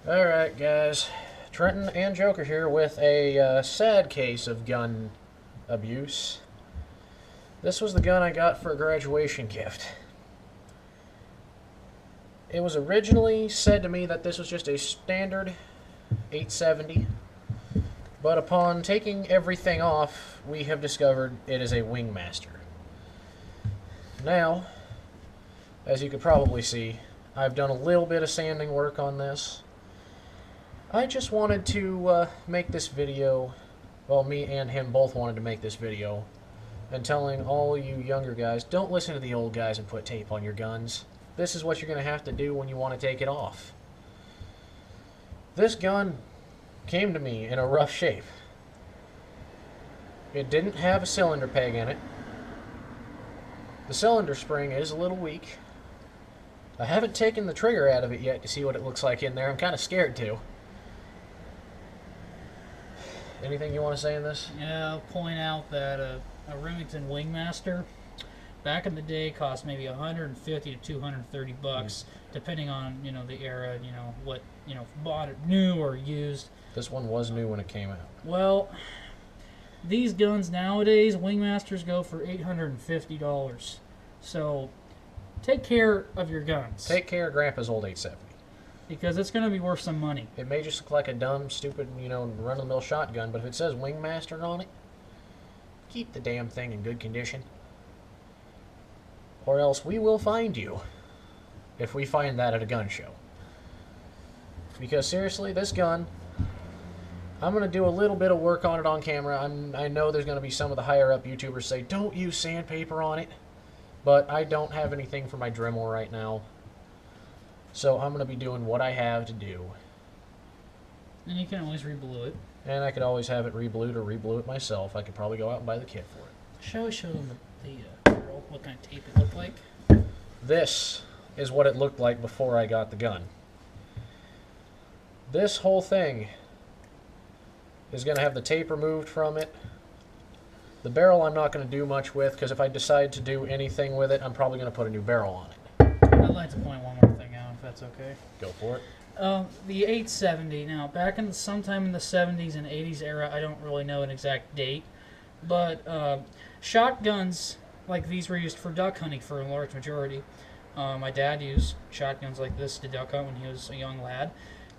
Alright guys, Trenton and Joker here with a sad case of gun abuse. This was the gun I got for a graduation gift. It was originally said to me that this was just a standard 870, but upon taking everything off, we have discovered it is a wingmaster. Now, as you could probably see, I've done a little bit of sanding work on this. I just wanted to make this video, well, me and him both wanted to make this video, and telling all you younger guys, don't listen to the old guys and put tape on your guns. This is what you're going to have to do when you want to take it off. This gun came to me in a rough shape. It didn't have a cylinder peg in it. The cylinder spring is a little weak. I haven't taken the trigger out of it yet to see what it looks like in there. I'm kind of scared to. Anything you want to say in this? Yeah, I'll point out that a Remington Wingmaster back in the day cost maybe 150 to 230 bucks, depending on the era, what bought it new or used. This one was new when it came out. Well, these guns nowadays, Wingmasters go for $850. So take care of your guns. Take care of Grandpa's old 870. Because it's going to be worth some money. It may just look like a dumb, stupid, run-of-the-mill shotgun, but if it says Wingmaster on it, keep the damn thing in good condition. Or else we will find you if we find that at a gun show. Because seriously, this gun, I'm going to do a little bit of work on it on camera. I know there's going to be some of the higher-up YouTubers say, don't use sandpaper on it. But I don't have anything for my Dremel right now. So I'm going to be doing what I have to do. And you can always re-blue it. And I could always have it re-blued or re-blue it myself. I could probably go out and buy the kit for it. Shall we show them the barrel, what kind of tape it looked like? This is what it looked like before I got the gun. This whole thing is going to have the tape removed from it. The barrel I'm not going to do much with, because if I decide to do anything with it, I'm probably going to put a new barrel on it. I'd like to point one more thing out, if that's okay. Go for it. The 870. Now, back in sometime in the 70s and 80s era, I don't really know an exact date, but shotguns like these were used for duck hunting for a large majority. My dad used shotguns like this to duck hunt when he was a young lad,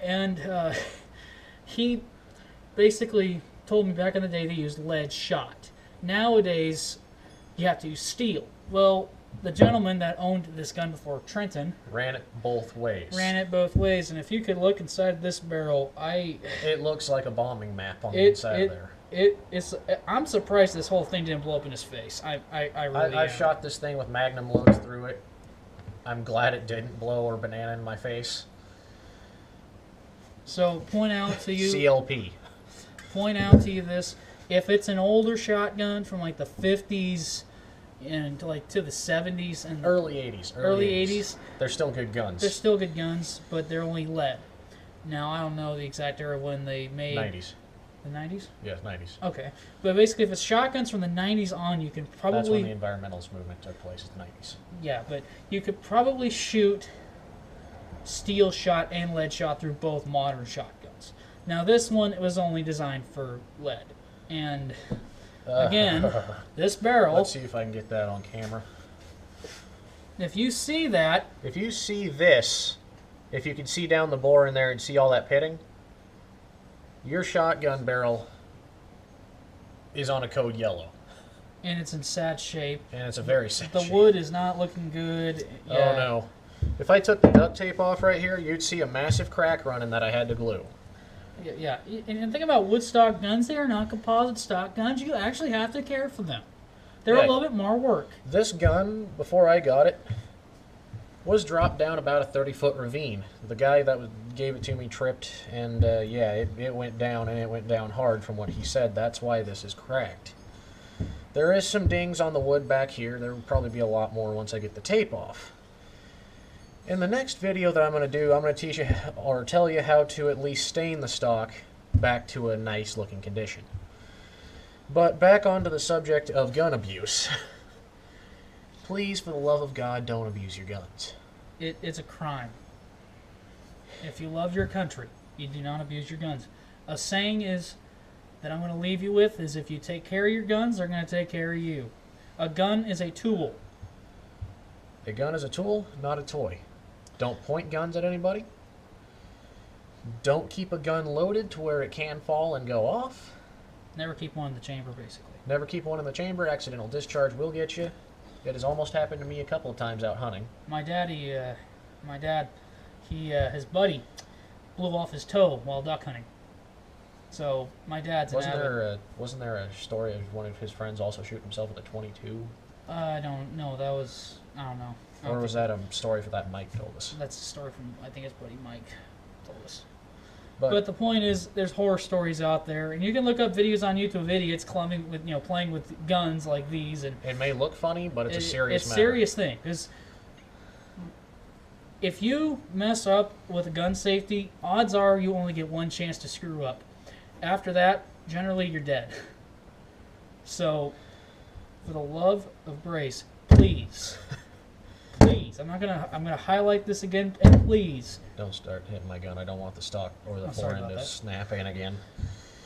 and he basically told me back in the day they used lead shot. Nowadays, you have to use steel. Well, the gentleman that owned this gun before, Trenton, ran it both ways. And if you could look inside this barrel, it looks like a bombing map on the inside of there. I'm surprised this whole thing didn't blow up in his face. I really I've shot this thing with magnum loads through it. I'm glad it didn't blow or banana in my face. So point out to you CLP. Point out to you this: if it's an older shotgun from like the 50s and to the 70s and early 80s, early 80s, they're still good guns. They're still good guns, but they're only lead. Now I don't know the exact era when they made 90s. The 90s? Yes, 90s. Okay, but basically, if it's shotguns from the 90s on, you can probably. That's when the environmentalist movement took place. In the 90s. Yeah, but you could probably shoot steel shot and lead shot through both modern shotguns. Now this one was only designed for lead, and again, this barrel. Let's see if I can get that on camera. If you see that, if you see this, if you can see down the bore in there and see all that pitting, your shotgun barrel is on a code yellow. And it's in sad shape. And it's a very sad shape. The wood is not looking good. Yeah. Oh no. If I took the duct tape off right here, you'd see a massive crack running that I had to glue. Yeah, and think about wood stock guns. They are not composite stock guns. You actually have to care for them. They're a little bit more work. This gun, before I got it, was dropped down about a 30-foot ravine. The guy that gave it to me tripped, and it went down, and it went down hard from what he said. That's why this is cracked. There is some dings on the wood back here. There will probably be a lot more once I get the tape off. In the next video that I'm going to do, I'm going to teach you or tell you how to at least stain the stock back to a nice looking condition. But back onto the subject of gun abuse. Please, for the love of God, don't abuse your guns. It's a crime. If you love your country, you do not abuse your guns. A saying is that I'm going to leave you with is if you take care of your guns, they're going to take care of you. A gun is a tool. A gun is a tool, not a toy. Don't point guns at anybody. Don't keep a gun loaded to where it can fall and go off. Never keep one in the chamber, basically. Never keep one in the chamber. Accidental discharge will get you. It has almost happened to me a couple of times out hunting. My dad, his buddy blew off his toe while duck hunting. So my dad's an avid. Wasn't there a story of one of his friends also shooting himself with a 22? I don't know. I don't know. Or was that a story for that Mike told us? That's a story from, I think his buddy Mike told us. But the point is, there's horror stories out there, and you can look up videos on YouTube of idiots playing with guns like these, and it may look funny, but it's a serious matter. It's a serious thing, because if you mess up with a gun safety, odds are you only get one chance to screw up. After that, generally you're dead. So, for the love of Brace, please, I'm gonna highlight this again, and please. Don't start hitting my gun. I don't want the stock or the fore end to snap in again.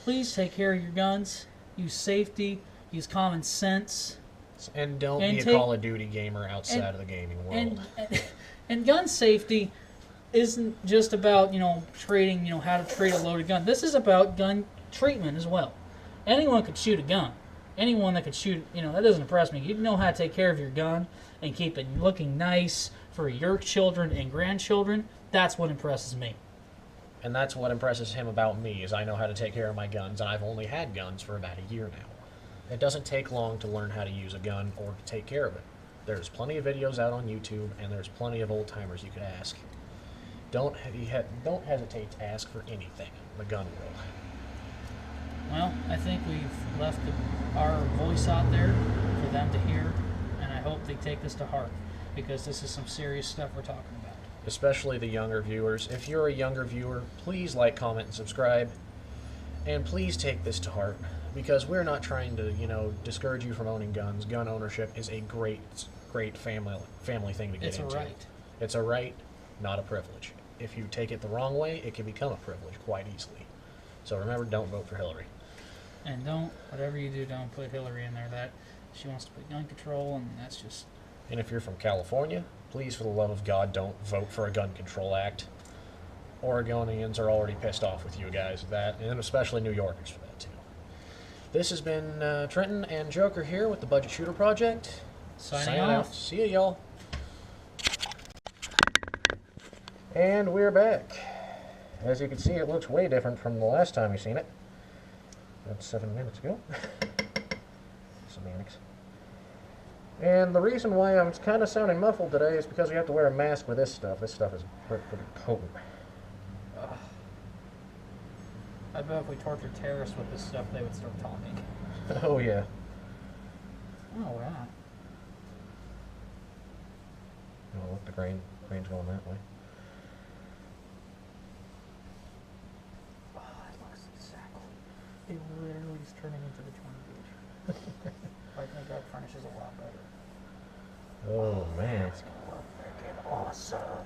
Please take care of your guns. Use safety. Use common sense. And don't be a Call of Duty gamer outside of the gaming world. And gun safety isn't just about trading how to trade a loaded gun. This is about gun treatment as well. Anyone could shoot a gun. Anyone that could shoot, that doesn't impress me. You know how to take care of your gun and keep it looking nice for your children and grandchildren. That's what impresses me. And that's what impresses him about me, is I know how to take care of my guns, and I've only had guns for about a year now. It doesn't take long to learn how to use a gun or to take care of it. There's plenty of videos out on YouTube, and there's plenty of old-timers you could ask. Don't hesitate to ask for anything in the gun world. Well, I think we've left our voice out there for them to hear, and I hope they take this to heart, because this is some serious stuff we're talking about. Especially the younger viewers. If you're a younger viewer, please like, comment, and subscribe. And please take this to heart, because we're not trying to, discourage you from owning guns. Gun ownership is a great family thing to get into. It's a right. It's a right, not a privilege. If you take it the wrong way, it can become a privilege quite easily. So remember, don't vote for Hillary. And whatever you do, don't put Hillary in there. That she wants to put gun control, and that's just... And if you're from California, please, for the love of God, don't vote for a gun control act. Oregonians are already pissed off with you guys with that, and especially New Yorkers for that, too. This has been Trenton and Joker here with the Budget Shooter Project. Signing off. See ya, y'all. And we're back. As you can see, it looks way different from the last time you seen it. That's 7 minutes ago. Semantics. And the reason why I'm kind of sounding muffled today is because we have to wear a mask with this stuff. This stuff is pretty potent. I bet if we tortured terrorists with this stuff, they would start talking. Oh, yeah. Oh, wow. Oh, look, the grain's going that way. Oh, it looks exactly. It literally is turning into the Twin Beach. I think that furnishes a lot better. Oh, man. It's gonna look freaking awesome.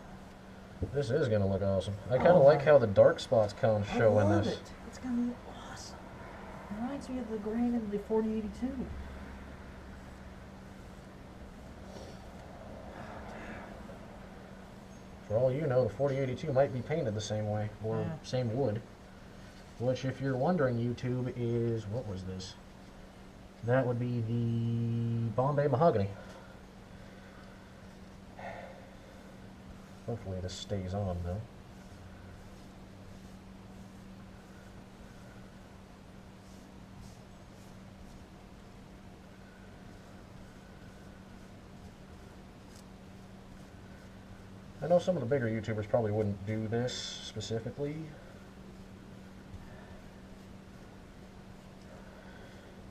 This is going to look awesome. I kind of like how the dark spots kind of show in this. It. It's going to be awesome. It reminds me of the grain in the 4082. For all you know, the 4082 might be painted the same way, or same wood. Which, if you're wondering, YouTube, is, what was this? That would be the Bombay Mahogany. Hopefully this stays on, though. I know some of the bigger YouTubers probably wouldn't do this specifically.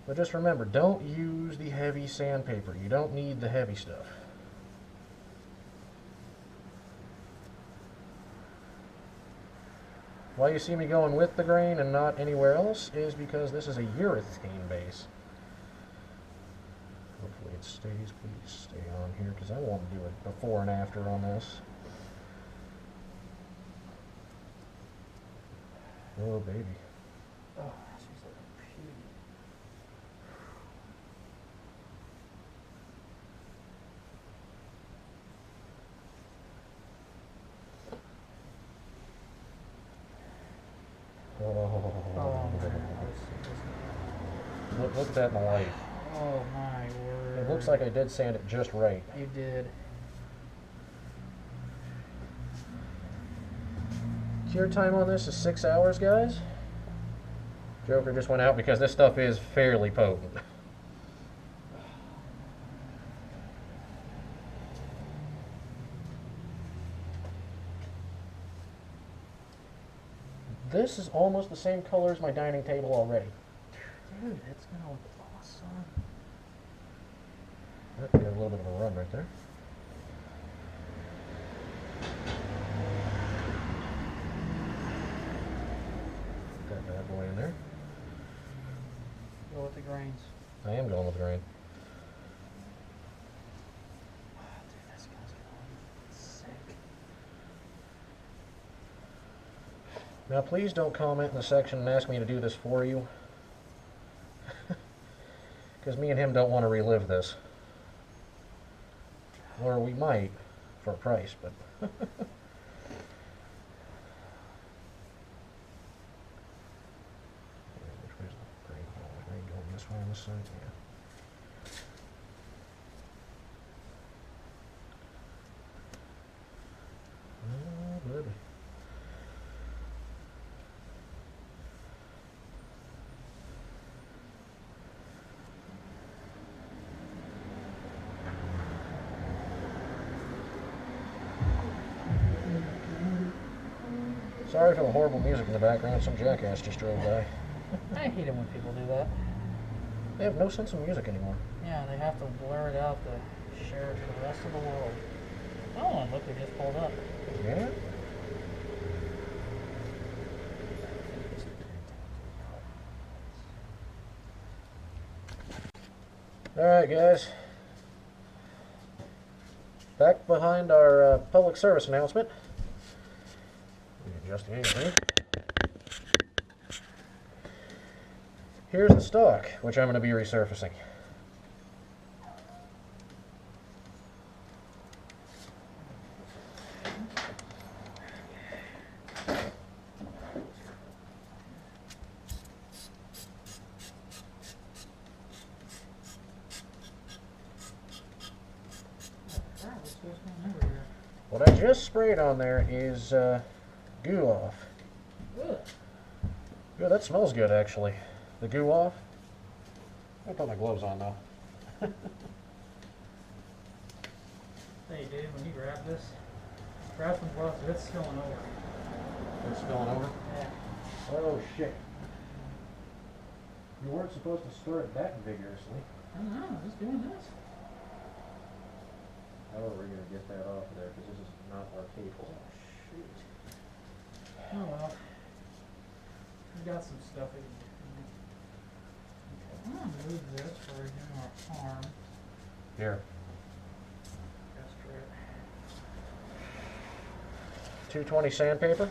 But just remember, don't use the heavy sandpaper. You don't need the heavy stuff. Why you see me going with the grain and not anywhere else is because this is a urethane base. Hopefully it stays. Please stay on here because I want to do a before and after on this. Oh, baby. Oh, she's like a pig. Oh my Look at that in the light. Oh my word. It looks like I did sand it just right. You did. Cure time on this is 6 hours, guys. Joker just went out because this stuff is fairly potent. This is almost the same color as my dining table already. Dude, that's gonna look awesome. That got a little bit of a run right there. Put that bad boy in there. Go with the grains. I am going with grain. Oh, dude, that smells good. Sick. Now please don't comment in the section and ask me to do this for you. Because me and him don't want to relive this. Or we might, for a price, but... Which way's the grain going? The grain going this way on this side? Yeah. Oh, baby. Sorry for the horrible music in the background. Some jackass just drove by. I hate it when people do that. They have no sense of music anymore. Yeah, they have to blur it out to share it to the rest of the world. Oh, look, they just pulled up. Yeah? Alright, guys. Back behind our public service announcement. Adjust the angle here. Here's the stock, which I'm going to be resurfacing. What I just sprayed on there is goo off. Good. Yeah, that smells good actually. The goo off. I'll put my gloves on though. Hey, Dave, when you grab this, grab some gloves. It's spilling over. It's spilling over? Yeah. Oh shit. You weren't supposed to stir it that vigorously. I don't know. Just doing this. How are we going to get that off of there? Because this is not our cable. Oh, shoot. Oh, well. We've got some stuff we can do. Okay, I'm going to move this for our arm. Here. That's great. 220 sandpaper.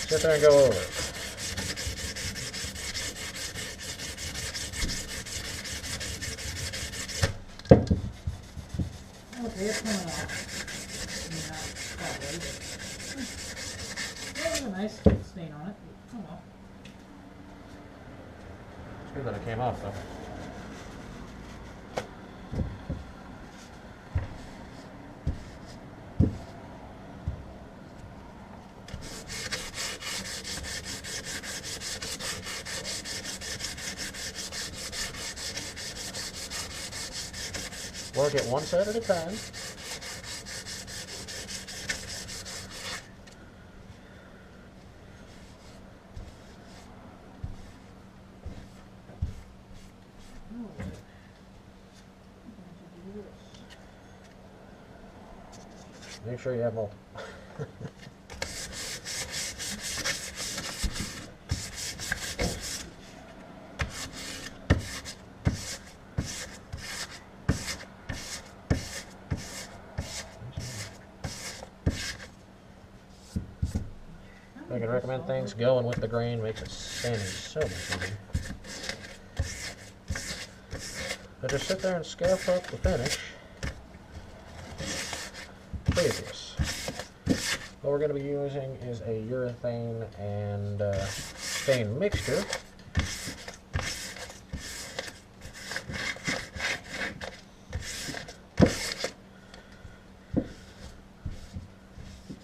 Sit there and go over it. Okay, it's coming off. I mean, not quite ready, but there's a nice stain on it. Oh well. It's good that it came off though. Work it one set at a time. Make sure you have multiple. I can recommend things. Going with the grain makes it sanding so much easier. I just sit there and scuff up the finish. Previous. What we're going to be using is a urethane and stain mixture.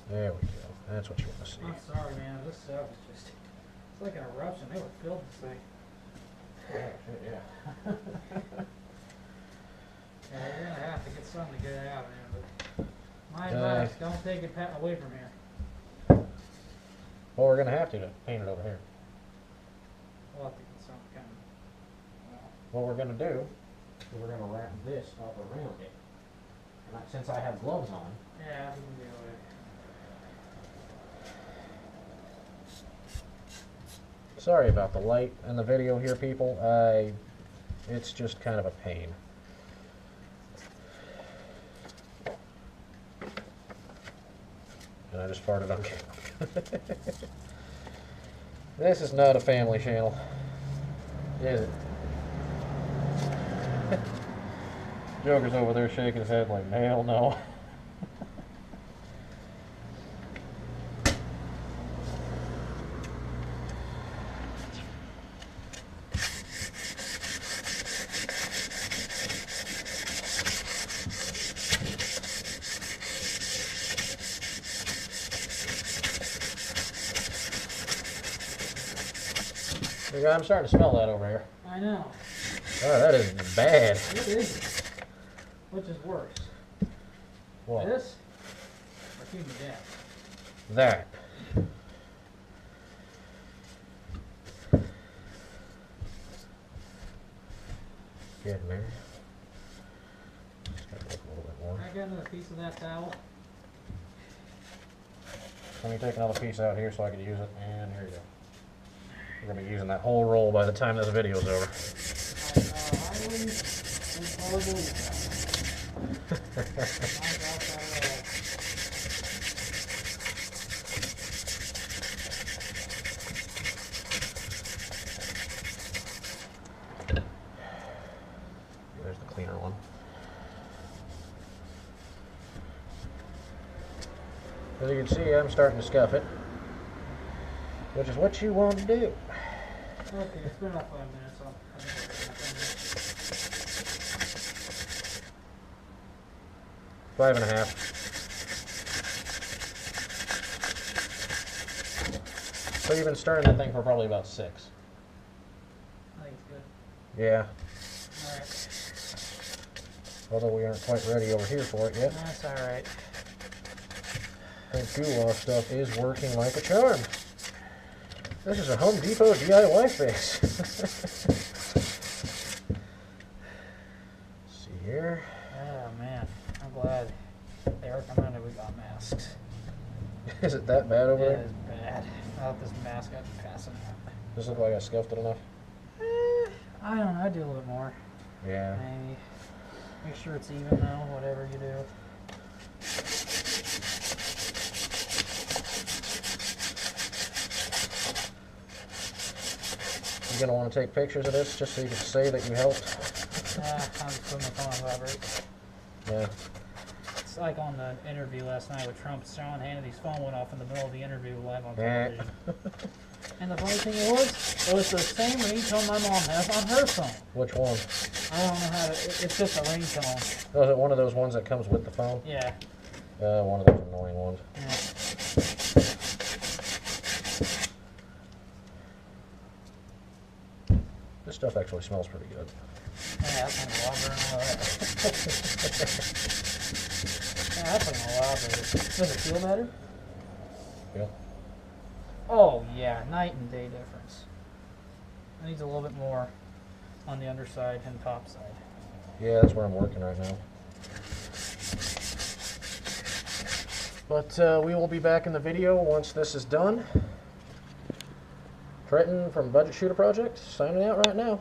There we go. That's what you want to see. I'm sorry, man. This stuff is just—it's like an eruption. They were filled this thing. Yeah. Yeah, you're gonna have to get something to get it out, man. But my advice: don't take it away from here. Well, we're going to have to paint it over here. We'll have to get some kind of. What we're going to do is we're going to wrap this up around it. And since I have gloves on, Yeah, we can do it. sorry about the light in the video here, people. It's just kind of a pain. And I just farted on camera. This is not a family channel, is it? Joker's over there shaking his head like, hell no. I'm starting to smell that over here. I know. Oh, that is bad. It is. Which is worse? What? This or human death? That. Getting there. Just gotta look a little bit more. I got another piece of that towel. Let me take another piece out here so I can use it. And here you go. We're going to be using that whole roll by the time this video is over. There's the cleaner one. As you can see, I'm starting to scuff it, which is what you want to do. Okay, it's been about 5 minutes. Five and a half. So you've been stirring that thing for probably about 6. I think it's good. Yeah. Alright. Although we aren't quite ready over here for it yet. That's alright. That goulash stuff is working like a charm. This is a Home Depot DIY fix. See here. Oh man, I'm glad they recommended we got masks. Is it that bad over It there? is bad. I thought this mask I'd be passing out. Does it look like I scuffed it enough? I don't know, I'd do a little bit more. Yeah. Maybe. Make sure it's even though, whatever you do. You're going to want to take pictures of this just so you can say that you helped? I'm just putting my phone on vibrate. Yeah. It's like on the interview last night with Trump. Sean Hannity's phone went off in the middle of the interview live on television. And the funny thing was the same ringtone my mom has on her phone. Which one? I don't know how to, it's just a ringtone. Oh, is it one of those ones that comes with the phone? Yeah. One of those annoying ones. Yeah. This stuff actually smells pretty good. Yeah, that's like a lot better than all that. Yeah, that's like a lot better. Does it feel better? Yeah. Oh, yeah, night and day difference. It needs a little bit more on the underside and top side. Yeah, that's where I'm working right now. But we will be back in the video once this is done. Trenton from Budget Shooter Project, signing out right now.